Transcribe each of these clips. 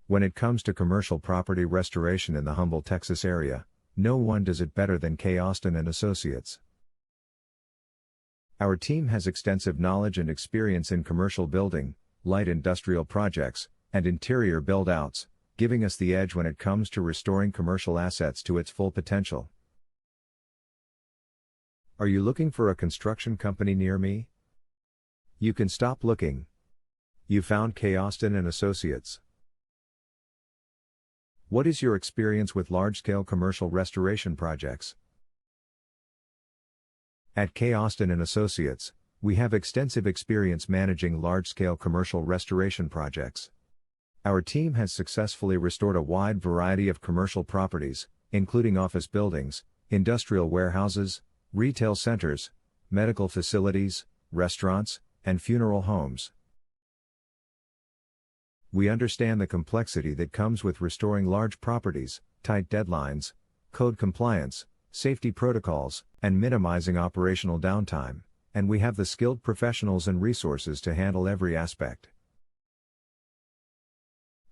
When it comes to commercial property restoration in the Humble, Texas area, no one does it better than K. Austin and Associates. Our team has extensive knowledge and experience in commercial building, light industrial projects, and interior build-outs, giving us the edge when it comes to restoring commercial assets to its full potential. Are you looking for a construction company near me? You can stop looking. You found K. Austin and Associates. What is your experience with large-scale commercial restoration projects? At K. Austin and Associates, we have extensive experience managing large-scale commercial restoration projects. Our team has successfully restored a wide variety of commercial properties, including office buildings, industrial warehouses, retail centers, medical facilities, restaurants, and funeral homes. We understand the complexity that comes with restoring large properties, tight deadlines, code compliance, safety protocols, and minimizing operational downtime, and we have the skilled professionals and resources to handle every aspect.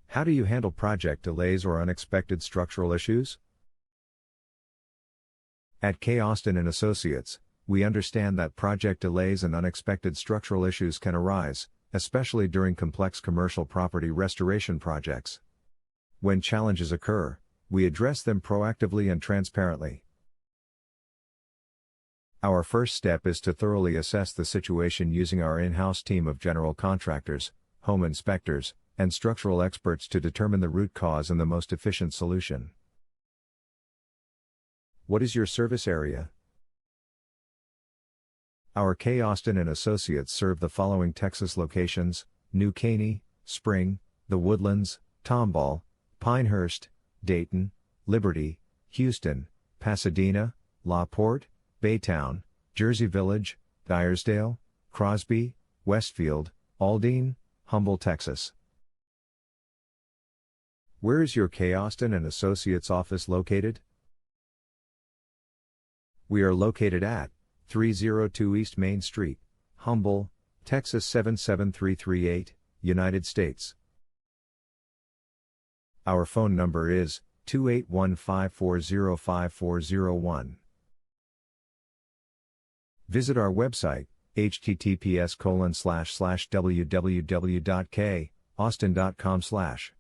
How do you handle project delays or unexpected structural issues? At K. Austin and Associates, we understand that project delays and unexpected structural issues can arise, especially during complex commercial property restoration projects. When challenges occur, we address them proactively and transparently. Our first step is to thoroughly assess the situation using our in-house team of general contractors, home inspectors, and structural experts to determine the root cause and the most efficient solution. What is your service area? Our K. Austin and Associates serve the following Texas locations: New Caney, Spring, The Woodlands, Tomball, Pinehurst, Dayton, Liberty, Houston, Pasadena, La Porte, Baytown, Jersey Village, Dyersdale, Crosby, Westfield, Aldine, Humble, Texas. Where is your K. Austin and Associates office located? We are located at 302 East Main Street, Humble, Texas 77338, United States. Our phone number is 281-540-5401. Visit our website, https://www.kaustin.com/.